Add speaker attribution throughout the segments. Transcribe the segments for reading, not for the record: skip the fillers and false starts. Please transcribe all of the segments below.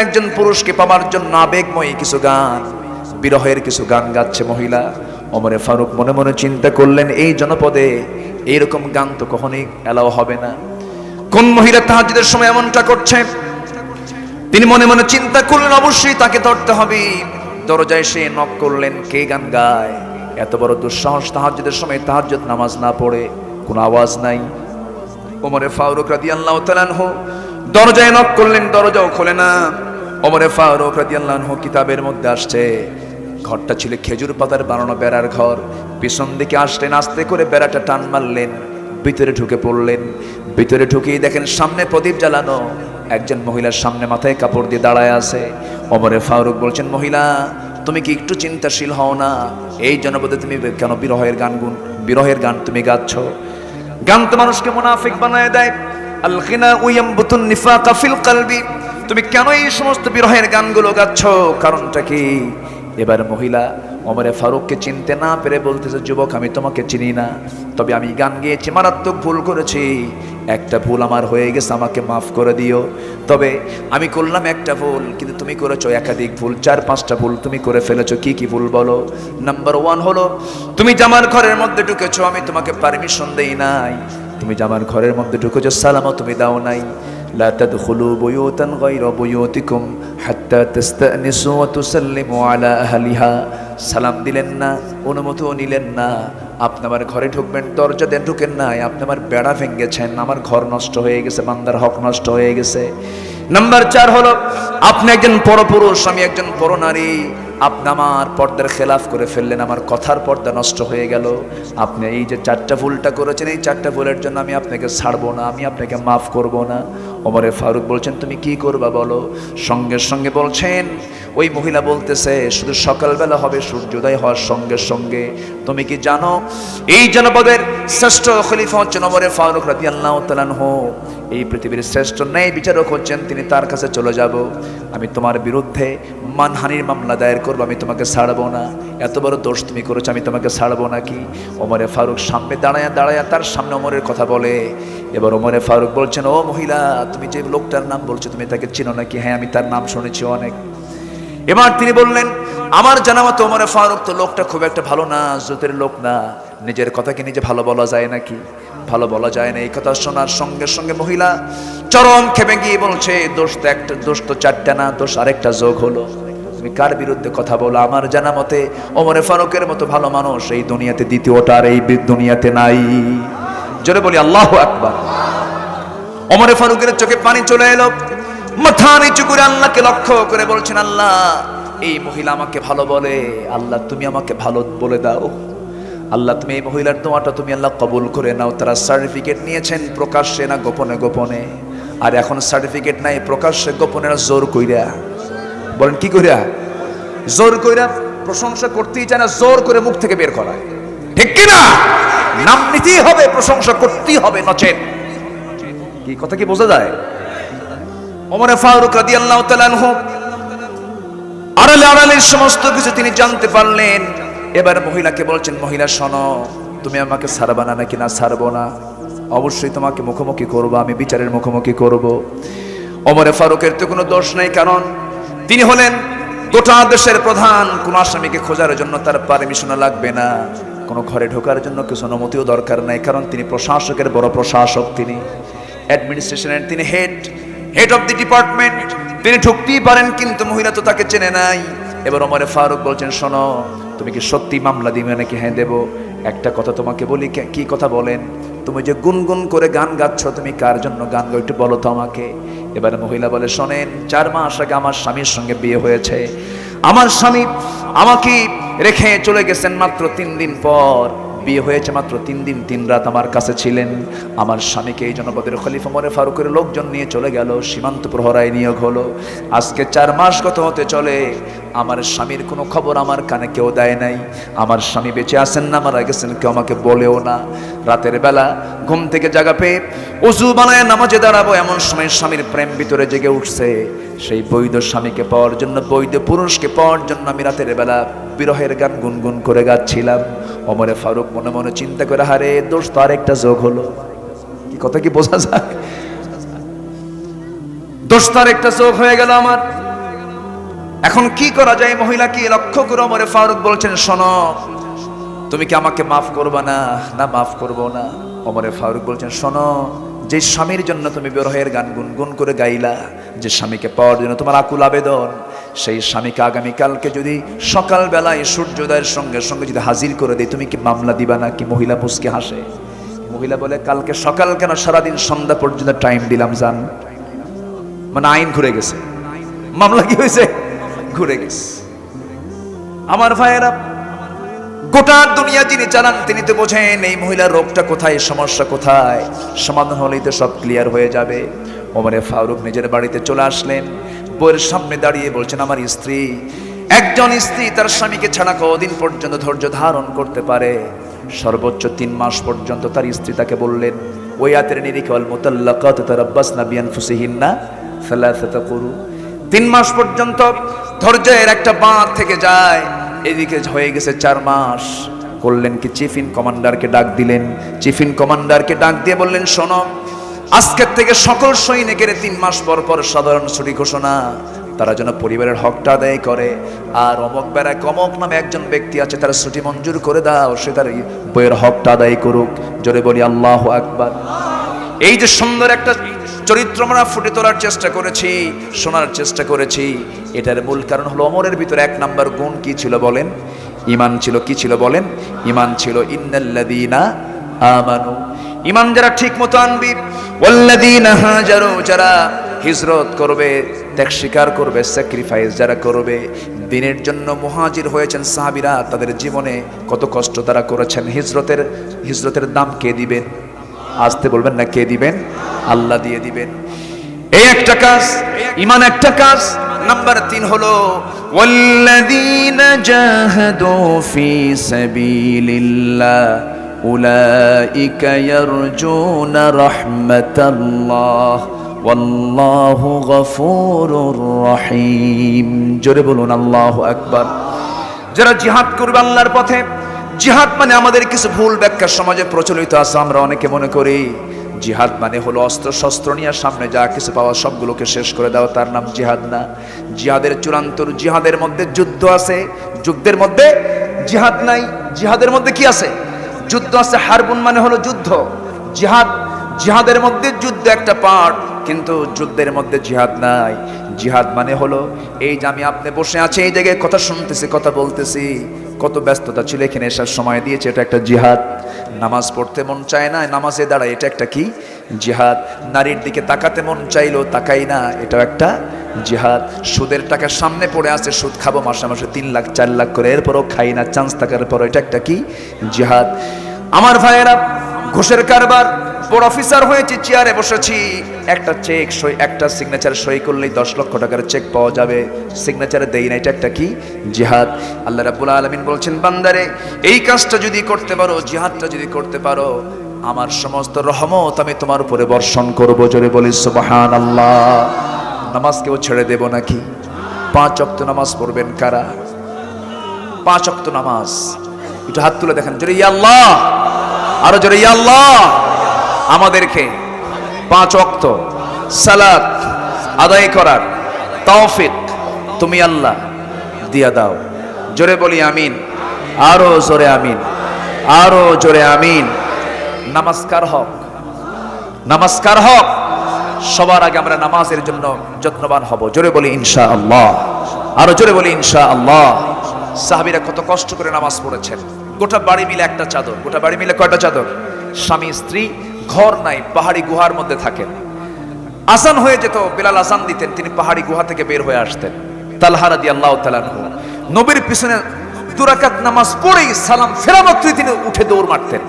Speaker 1: একজন পুরুষকে পাওয়ার জন্য আবেগময়ী কিছু গান, বিরহের কিছু গান গাচ্ছে মহিলা। ওমরে ফারুক মনে মনে চিন্তা করলেন, এই জনপদে এইরকম গান তো কখনোই এলাও হবে না। কোন মহিলা তাহাজ্জুদের সময় এমনটা করছে? তিনি মনে মনে চিন্তা করলেন, অবশ্যই তাকে ধরতে হবে। দরজায় এসে নক করলেন, কে গান গায়? এত বড় দুঃসাহস, তাহাজ্জুদের সময় তাহাজ্জুদ নামাজ না পড়ে, কোনো আওয়াজ নাই। ওমরে ফারুক রাদিয়াল্লাহু তাআলা আনহু দরজায় নক করলেন, দরজাও খোলে না। ওমরে ফারুক রাদিয়াল্লাহু আনহু কিতাবের মধ্যে আসছে, ঘরটা ছিল খেজুর পাতার বানানো বেড়ার ঘর। পিছন দিকে আসলেন, আস্তে করে বেড়াটা টান মারলেন, ভিতরে ঢুকে পড়লেন। ভিতরে ঢুকেই দেখেন সামনে প্রদীপ জ্বালানো, একজন মহিলার সামনে মাথায় কাপড় দিয়ে দাঁড়ায় আছে। ওমরে ফারুক বলছেন, মহিলা তুমি কি একটু চিন্তাশীল হও না? এই জনপদে তুমি কেন বিরহের গান তুমি গাচ্ছ? গান তো মানুষকে মুনাফিক বানায় দেয়। আল গিনা ইয়ামবুতুন নিফাকা ফিল কলবি। তুমি কেন এই সমস্ত বিরহের গানগুলো গাচ্ছ? কারণটা কি? এবার মহিলা ওমরে ফারুককে চিনতে না পেরে বলতেছে, যুবক আমি তোমাকে চিনি না, তবে আমি গান গেয়েছি, মারাত্মক ভুল করেছি। একটা ভুল আমার হয়ে গেছে, আমাকে মাফ করে দিও। তবে আমি করলাম একটা ভুল, কিন্তু তুমি করেছো একাধিক ভুল, 4-5টা ভুল তুমি করে ফেলেছো। কি কি ভুল বলো? নাম্বার 1 হলো, তুমি জামার ঘরের মধ্যে ঢুকেছো, আমি তোমাকে পারমিশন দেই নাই। তুমি জামার ঘরের মধ্যে ঢুকেছো, সালামও তুমি দাও নাই। লা তাদখুলু বুয়ুতান গায়রা বুয়ুতিকুম হাত্তা তাস্তানিসু ওয়া তুসাল্লিমু আলা আহলিহা। সালাম দিলেন না, অনুমতিও নিলেন না। আপনি আমার ঘরে ঢুকবেন, দরজা দিয়ে ঢুকেন নাই, আপনি আমার বেড়া ভেঙেছেন, আমার ঘর নষ্ট হয়ে গেছে, বান্দার হক নষ্ট হয়ে গেছে। নাম্বার 4 হলো, আপনি একজন পরপুরুষ, আমি একজন পরনারী, আপনি আমার পর্দার খেলাফ করে ফেললেন, আমার কথার পর্দা নষ্ট হয়ে গেল। আপনি এই যে 4টা ভুলটা করেছেন, এই 4টা ভুলের জন্য আমি আপনাকে ছাড়বো না, আমি আপনাকে মাফ করব না। ওমরে ফারুক বলছেন, তুমি কি করবা বলো? সঙ্গে সঙ্গে বলছেন, ওই মহিলা বলতেছে, শুধু সকালবেলা হবে সূর্যোদয় হওয়ার সঙ্গে সঙ্গে। তুমি কি জানো এই জনপদের শ্রেষ্ঠ খলিফা হচ্ছেন ওমরে ফারুক রাদিয়াল্লাহু তাআলা আনহু, এই পৃথিবীর শ্রেষ্ঠ ন্যায় বিচারক হচ্ছেন তিনি, তার কাছে চলে যাব। আমি তোমার বিরুদ্ধে মানহানির মামলা দায়ের করবো, আমি তোমাকে ছাড়বো না। এত বড় দোষ তুমি করেছো, আমি তোমাকে ছাড়বো নাকি? ওমরে ফারুক সামনে দাঁড়ায়া তার সামনে ওমরের কথা বলে। এবার ওমরে ফারুক বলছেন, ও মহিলা, তুমি যে লোকটার নাম বলছো, তুমি তাকে চিনো নাকি? হ্যাঁ, আমি তার নাম শুনেছি অনেক। এবার তিনি বললেন, আমার জানা মতো ওমরে ফারুক তো লোকটা খুব একটা ভালো না, জোতের লোক না। নিজের কথাকে নিজে ভালো বলা যায় নাকি? ভালো বলা যায় না। এই কথা শোনার সঙ্গে সঙ্গে মহিলা চরম খেপে গিয়ে বলছে, দোষ তো 4টা না, দোষ আরেকটা যোগ হলো। তুমি কার বিরুদ্ধে কথা বলো? আমার জানা মতে ওমরে ফারুকের মতো ভালো মানুষ এই দুনিয়াতে দ্বিতীয়টা আর এই দুনিয়াতে নাই। জোরে বলি আল্লাহু আকবার। ওমরে ফারুকের চোখে পানি চলে এলো, মাথা নিচু করে আল্লাহকে লক্ষ্য করে বলছেন, আল্লাহ এই মহিলা আমাকে ভালো বলে, আল্লাহ তুমি আমাকে ভালো বলে দাও। আল্লাহ তুমি এই মহিলার দোয়াটা তুমি আল্লাহ কবুল করে নাও। তারা সার্টিফিকেট নিয়েছেন প্রকাশ্যে না গোপনে গোপনে? আর এখন সার্টিফিকেট নাই, প্রকাশ্যে গোপনে জোর কইরা। বলেন কি কইরা? জোর কইরা প্রশংসা করতেই চায় না, জোর করে মুখ থেকে বের করায়। ঠিক কি না? নাম নিতেই হবে, প্রশংসা করতেই হবে, নচেত। কি কথা কি বোঝা যায়? ওমরে ফারুক রাদিয়াল্লাহু তাআলা আনহু আড়ালে সমস্ত কিছু তিনি জানতে পারলেন। এবার মহিলাকে বলছেন, মহিলা শোনো, তুমি আমাকে ছাড়বা না নাকি? না, ছাড়বো না, অবশ্যই তোমাকে মুখোমুখি করবো, আমি বিচারের মুখোমুখি করব। ওমরে ফারুকের তো কোনো দোষ নেই, কারণ তিনি হলেন গোটা দেশের প্রধান। কোন আসামিকে খোঁজার জন্য তার পারমিশন লাগবে না, কোনো ঘরে ঢোকার জন্য কিছু অনুমতিও দরকার নাই, কারণ তিনি প্রশাসকের বড় প্রশাসক, তিনি অ্যাডমিনিস্ট্রেশনের, তিনি হেড অফ দি ডিপার্টমেন্ট। তিনি ঢুকতেই পারেন, কিন্তু মহিলা তো তাকে চেনে নাই। এবার ওমরে ফারুক বলছেন, শোনো, তুমি কি সত্যি মামলা দিবে নাকি? হ্যাঁ দেব। একটা কথা তোমাকে বলি। কি কথা বলেন? তুমি যে গুনগুন করে গান গাচ্ছ, তুমি কার জন্য গান গাও একটু বলো তো আমাকে। এবার মহিলা বলে, শোনেন, 4 মাস আগে আমার স্বামীর সঙ্গে বিয়ে হয়েছে। আমার স্বামী আমাকে রেখে চলে গেছেন মাত্র 3 দিন পর। বিয়ে হয়েছে মাত্র 3 দিন 3 রাত আমার কাছে ছিলেন। আমার স্বামীকে এই জনপদের খলিফা ওমরে ফারুকের লোকজন নিয়ে চলে গেল, সীমান্ত প্রহরায় নিয়োগ হলো। আজকে 4 মাস গত হতে চলে, আমার স্বামীর কোনো খবর আমার কানে কেউ দেয় নাই। আমার স্বামী বেঁচে আছেন না মারা গেছেন কেউ আমাকে বলেও না। রাতের বেলা ঘুম থেকে জাগা পেয়ে ওযু বানায় নামাজে দাঁড়াবো, এমন সময় স্বামীর প্রেম ভিতরে জেগে উঠছে। সেই বৈধ স্বামীকে পাওয়ার জন্য, বৈধ পুরুষকে পাওয়ার জন্য আমি রাতের বেলা বিরহের গান গুনগুন করে গাচ্ছিলাম। ওমরে ফারুক মনে মনে চিন্তা করে, হারে দোষ তো আরেকটা যোগ হলো। কি কথা কি বোঝা যায়? দোষ তো আরেকটা যোগ হয়ে গেল আমার। এখন কি করা যায়? মহিলাকে লক্ষ্য করে ওমরে ফারুক বলছেন, শোনো, তুমি কি আমাকে মাফ করবা না? না, মাফ করবো না। ওমরে ফারুক বলছেন, শোনো, যে স্বামীর জন্য তুমি বিরহের গান গুনগুন করে গাইলা, যে স্বামীকে পাওয়ার জন্য তোমার আকুল আবেদন, সেই স্বামীকে আগামীকালকে যদি সকালবেলায় সূর্যোদয়ের সঙ্গে সঙ্গে যদি হাজির করে দেয়, তুমি কি মামলা দিবা না? কি মহিলা পুষকে হাসে। মহিলা বলে, কালকে সকাল কেন, সারাদিন সন্ধ্যা পর্যন্ত টাইম দিলাম জান। মানে আইন ঘুরে গেছে, মামলা কি হয়েছে? ঘুরে গেছে। আমার ভাইয়েরা, গোটা দুনিয়া যিনি চালান তিনি তো বোঝেন এই মহিলার রোগটা কোথায়, সমস্যা কোথায়। সমাধান হলেই তো সব ক্লিয়ার হয়ে যাবে। ওমরে ফারুক নিজের বাড়িতে চলে আসলেন, বউয়ের সামনে দাঁড়িয়ে বলছেন, আমার স্ত্রী, একজন স্ত্রী তার স্বামীকে ছাড়া কদিন পর্যন্ত ধৈর্য ধারণ করতে পারে? সর্বোচ্চ 3 মাস পর্যন্ত তার স্ত্রী তাকে বললেন, ওই আয়াতের নিরিখে, ওয়াল মুতাল্লাকাতু তারাব্বাসনা বিআনফুসিহিন্না সালাসাতা কুরু। 3 মাস পর্যন্ত ধৈর্যের একটা বাঁধ থেকে যায়। এদিকে হয়ে গেছে 4 মাস। করলেন কি, চিফ ইন কমান্ডারকে ডাক দিলেন। চিফ ইন কমান্ডারকে ডাক দিয়ে বললেন, শোনো, আজকের থেকে সকল সৈনিকের 3 মাস পর পর সাধারণ ছুটি ঘোষণা, তারা যেন পরিবারের হকটা আদায় করে। আর অমক বেড়ায় কমক নামে একজন ব্যক্তি আছে, তার ছুটি মঞ্জুর করে দাও, সে তার বইয়ের হকটা আদায় করুক। জোরে বলি আল্লাহু আকবার। এই যে সুন্দর একটা চরিত্র আমরা ফুটে তোলার চেষ্টা করেছি, শোনার চেষ্টা করেছি, এটার মূল কারণ হলো ওমরের ভিতরে 1 নাম্বার গুণ কি ছিল বলেন? ঈমান ছিল। কি ছিল বলেন? ঈমান ছিল। ইন্নাল্লাযীনা আমানু, ঈমান যারা ঠিক মতো আনবি, ওয়াল্লাযীনা হাজারু, যারা হিজরত করবে, ত্যাগ স্বীকার করবে, স্যাক্রিফাইস যারা করবে, দ্বীনের জন্য মুহাজির হয়েছেন সাহাবীরা, তাদের জীবনে কত কষ্ট তারা করেছেন। হিজরতের দাম কে দিবেন? আসতে বলবেন না, কে দিবেন? আল্লাহ দিয়ে দিবেন। এই একটা কাজ, ঈমান একটা কাজ। নাম্বার 3 হলো ওয়াল্লাযীনা জাহাদু ফি সাবিলিল্লাহ উলাইকা ইয়ারজুনা রাহমাতাল্লাহ ওয়াল্লাহু গফুরুর রহিম। জোরে বলুন আল্লাহু আকবার। যারা জিহাদ করবে আল্লাহর পথে, জিহাদ মানে আমাদের কিছু ভুল ব্যাখ্যা সমাজে প্রচলিত আছে। আমরা অনেকে মনে করি জিহাদ মানে হলো অস্ত্র শস্ত্র নিয়ে সামনে যা কিছু পাওয়া সবগুলোকে শেষ করে দেওয়া, তার নাম জিহাদ না। জিহাদের চূড়ান্ত, জিহাদের মধ্যে যুদ্ধ আছে, যুদ্ধের মধ্যে জিহাদ নাই। জিহাদের মধ্যে কি আছে? যুদ্ধ আছে। হারবুন মানে হলো যুদ্ধ, জিহাদ, জিহাদের মধ্যে যুদ্ধ একটা পার্ট, কিন্তু যুদ্ধের মধ্যে জিহাদ নাই। জিহাদ মানে হলো এই যে আমি আপনি বসে আছি, এই জায়গায় কথা শুনতেছি, কথা বলতেছি, কত ব্যস্ততা ছিল, এখানে এসার সময় দিয়েছে, এটা একটা জিহাদ। নামাজ পড়তে মন চায় না, নামাজে দাঁড়ায়, এটা একটা কি? জিহাদ। নারীর দিকে তাকাতে মন চাইলো, তাকাই না, এটাও একটা জিহাদ। সুদের টাকা সামনে পড়ে আছে, সুদ খাবো মাসে মাসে 3 লাখ 4 লাখ করে, এরপরও খাই না, চান্স থাকার পর, এটা একটা কি? জিহাদ। আমার ভাইয়েরা, ঘুষের কারবার, বড় অফিসার হয়েছি, চেয়ারে বসেছি, একটা চেক সই, একটা সিগনেচার সই করলেই 10 লক্ষ টাকার চেক পাওয়া যাবে, সিগনেচারে দেই না, এটা একটা কি? জিহাদ। আল্লাহ রাব্বুল আলামিন বলছেন, বান্দারে এই কাজটা যদি করতে পারো, জিহাদটা যদি করতে পারো, আমার সমস্ত রহমত আমি তোমার উপরে বর্ষণ করব। জোরে বলি সুবহানাল্লাহ। নামাজ কেউ ছেড়ে দেব নাকি? 5 ওয়াক্ত নামাজ পড়বেন কারা? 5 ওয়াক্ত নামাজ, একটু হাত তুলে দেখেন, জোরে ইয়া আল্লাহ, আরো জোরে ইয়া আল্লাহ। আমাদেরকে 5 ওয়াক্ত সালাত আদায় করার তৌফিক তুমি আল্লাহ দিয়া দাও। জোরে বলি আমিন, আরো জোরে আমিন, আরো জোরে আমিন। নামাজকার হক, নামাজকার হক। সবার আগে আমরা নামাজের জন্য যত্নবান হব। জোরে বলি ইনশাআল্লাহ, আরো জোরে বলি ইনশাআল্লাহ। সাহাবীরা কত কষ্ট করে নামাজ পড়েছেন, গোটা বাড়ি মিলে একটা চাদর, গোটা বাড়ি মিলে কয়টা চাদর? স্বামী স্ত্রী, ঘর নাই, পাহাড়ি গুহার মধ্যে থাকেন। আজান হয়ে যেত, বেলাল আজান দিতেন, তিনি পাহাড়ি গুহা থেকে বের হয়ে আসতেন। তালহা রাদিয়াল্লাহু তাআলা আনহু নবীর পিছনে 2 রাকাত নামাজ পড়েই সালাম ফেরা মাত্রই তিনি উঠে দৌড় মারতেন।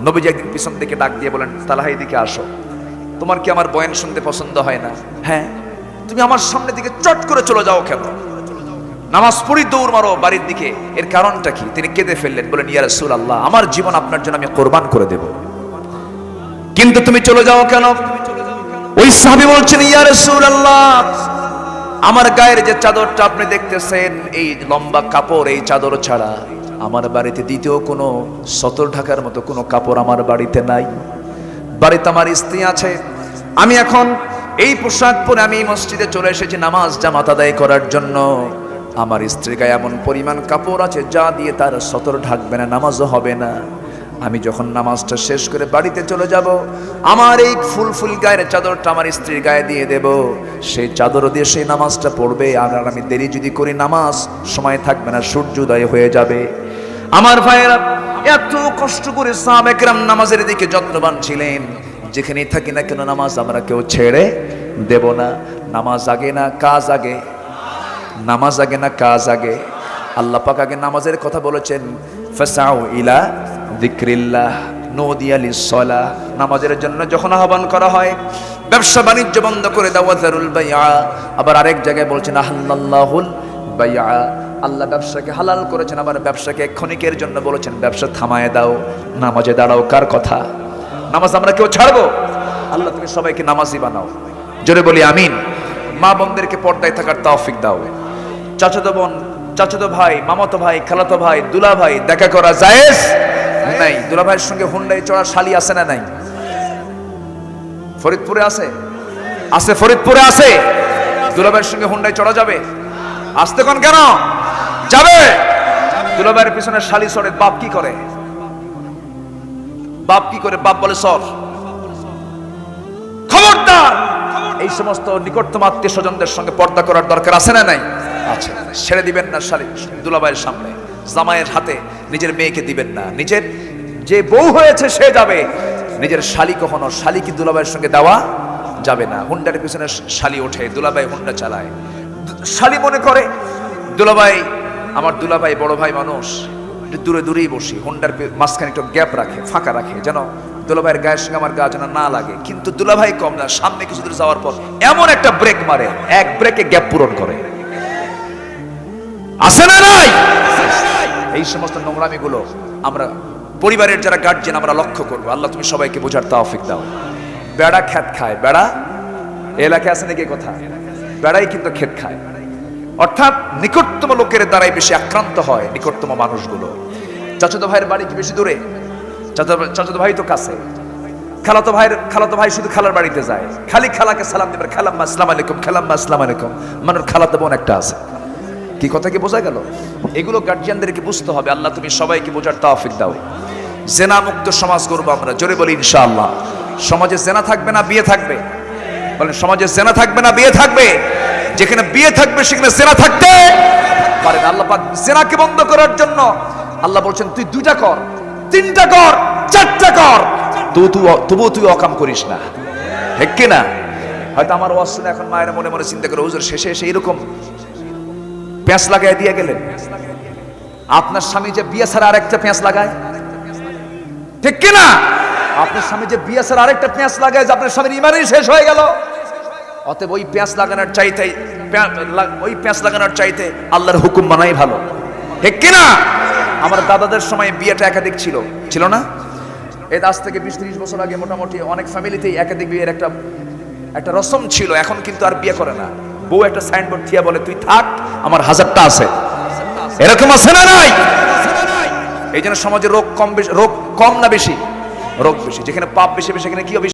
Speaker 1: নবীজি একদিন পিছন থেকে ডাক দিয়ে বলেন, তালহা এদিকে আসো, তোমার কি আমার বয়ান শুনতে পছন্দ হয় না? হ্যাঁ। তুমি আমার সামনে দিকে চট করে চলে যাও কেন? নামাজ পড়ি দৌড় মারো বাড়ির দিকে, এর কারণটা কি? তিনি কেঁদে ফেললেন, বলেন, ইয়া রাসূলুল্লাহ, আমার জীবন আপনার জন্য আমি কোরবান করে দেব, কিন্তু তুমি চলে যাও কেন? ওই সাহাবী বলছেন, ইয়া রাসূলুল্লাহ, আমার গায়ের যে চাদরটা আপনি দেখতেছেন, এই লম্বা কাপড়, এই চাদর ছাড়া আমার বাড়িতে দ্বিতীয় কোনো সতর ঢাকার মতো কোনো কাপড় আমার বাড়িতে নাই। বাড়িতে আমার স্ত্রী আছে, আমি এখন এই পোশাক পরে আমি মসজিদে চলে এসেছি নামাজ জামাত আদায় করার জন্য। আমার স্ত্রীর গায়ে এমন পরিমাণ কাপড় আছে যা দিয়ে তার সতর ঢাকবে না, নামাজও হবে না। আমি যখন নামাজটা শেষ করে বাড়িতে চলে যাব, আমার এই ফুল গায়ের চাদরটা আমার স্ত্রীর গায়ে দিয়ে দেব, সেই চাদর দিয়ে সেই নামাজটা পড়বে। আর আমি দেরি যদি করি নামাজ সময় থাকবে না, সূর্যোদয় হয়ে যাবে। আমার ভাইয়েরা, এত কষ্ট করে সাহাবা কেরাম নামাজের দিকে যত্নবান ছিলেন। যেখানেই থাকি না কেন নামাজ আমরা কেউ ছেড়ে দেব না। নামাজ আগে না কাজ আগে? নামাজ আগে না কাজ আগে? আল্লাহ পাক আগে নামাজের কথা বলেছেন, ফাসাউ ইলা যিকরিল্লাহ নুদিয়া লিস-সালাহ। নামাজের জন্য যখন আহ্বান করা হয়, ব্যবসা বাণিজ্য বন্ধ করে দাও, ওয়াযারুল বাইআ। আবার আরেক জায়গায় বলছেন আহাল্লাল্লাহুল বাইআ, আল্লাহ ব্যবসাকে হালাল করেছেন। আবার ব্যবসাকে ক্ষণিকের জন্য বলেছেন ব্যবসা থামায় দাও, নামাজে দাঁড়াও। কার কথা? নামাজ আমরা কেউ ছাড়বো? আল্লাহ তুমি সবাইকে নামাজি বানাও, জোরে বলি আমিন। মা বোনদেরকে পর্দায় থাকার তৌফিক দাও। চাচাতো বোন, চাচাতো ভাই, মামাতো ভাই, খালাতো ভাই, দুলা ভাই দেখা করা জায়েজ নাই। দুলা ভাইয়ের সঙ্গে হুন্ডায় চড়া শালি আছে না নাই? ফরিদপুরে আছে? আছে, ফরিদপুরে আছে। দুলা ভাইয়ের সঙ্গে হুন্ডায় চড়া যাবে? আসতে কোন কেন যাবে? দুলা ভাইয়ের পিছনে শালি চড়ে, বাপ কি করে? বাপ কি করে? বাপ বলে সর। খবরদার, এই সমস্ত নিকটতম আত্মীয় স্বজনদের সঙ্গে পর্দা করার দরকার আছে না নাই? আছে। ছেড়ে দিবেন না শালি দুলাভাইয়ের সামনে, জামাইয়ের হাতে নিজের মেয়েকে দিবেন না। নিজের যে বউ হয়েছে সে যাবে, নিজের শালি কখনো শালিকে দুলাভাইয়ের সঙ্গে দেওয়া যাবে না। হুন্ডার পিছনে শালি ওঠে, দুলাভাই হুন্ডা চালায়। শালি মনে করে দুলাভাই আমার দুলাভাই বড় ভাই মানুষ, একটু দূরে দূরেই বসি, হুন্ডার মাঝখানে একটু গ্যাপ রাখে, ফাঁকা রাখে, যেন দুলাভাইয়ের গায়ের সঙ্গে আমার গা যেন না লাগে। কিন্তু দুলাভাই কম না, সামনে কিছু দূর যাওয়ার পর এমন একটা ব্রেক মারে, এক ব্রেকে গ্যাপ পূরণ করে। আছে না নাই? এই সমস্ত নোংরামি গুলো আমরা পরিবারের যারা গার্জিয়ান আমরা লক্ষ্য করবো। আল্লাহ তুমি সবাইকে বোঝার তৌফিক দাও। বেড়া খেত খায়, বেড়া এলাকায় আছে নাকি কথা? বেড়াই কিন্তু খেত খায়, অর্থাৎ নিকটতম লোকের দ্বারাই বেশি আক্রান্ত হয় নিকটতম মানুষগুলো। চাচাতো ভাইয়ের বাড়ি কি বেশি দূরে? চাচাতো ভাই তো কাছে। খালাতো ভাই শুধু খালার বাড়িতে যায়, খালি খালাকে সালাম দেবে, খালাম্মা আসসালামু আলাইকুম, খালাম্মা আসসালামু আলাইকুম। মানুষ খালাতো বোন একটা আছে। কি কথা কি বোঝা গেল? এগুলো গার্জিয়ানদেরকে বুঝতে হবে। আল্লাহ তুমি সবাইকে বোঝার তৌফিক দাও। জেনা মুক্ত সমাজ গড়বো আমরা, জোরে বলি ইনশাআল্লাহ। সমাজে জেনা থাকবে না বিয়ে থাকবে? বলেন, সমাজে জেনা থাকবে না বিয়ে থাকবে? যেখানে বিয়ে থাকবে সেখানে জেনা থাকতে পারে না। আল্লাহ পাক জেনাকে বন্ধ করার জন্য আল্লাহ বলছেন তুই 2টা কর, 3টা কর, 4টা কর, তবুও তুই অকাম করিস না। ঠিক কিনা? হয়তো আমার ওয়াজ শুনে এখন মায়ের মনে মনে চিন্তা করে, হুজুর শেষে এসে এরকম পেঁচ লাগাই দিয়ে গেলেন। আপনার স্বামী যে বিয়ে ছাড়া আরেকটা পেঁচ লাগায়, ঠিক কিনা? আপনার স্বামী যে বিয়ে ছাড়া আরেকটা পেঁচ লাগায়, যে আপনার স্বামীর ইমানই শেষ হয়ে গেল। অতএব ওই পেঁচ লাগানোর চাইতে আল্লাহর হুকুম মানাই ভালো, ঠিক কিনা? আমার দাদাদের সময় বিয়েটা একাধিক ছিল না? এই আজ থেকে 20-30 বছর আগে মোটামুটি অনেক ফ্যামিলিতেই একাধিক বিয়ের একটা রসম ছিল। এখন কিন্তু আর বিয়ে করে না। বউ একটা সাইনবোর্ড দিয়া বলে তুই থাক, আমার 1000টা আছে। এরকম আছে না নাই? এই জন্য সমাজে রোগ কম না বেশি? রোগ বেশি। যেখানে পাপ বেশি সেখানে কি হবে?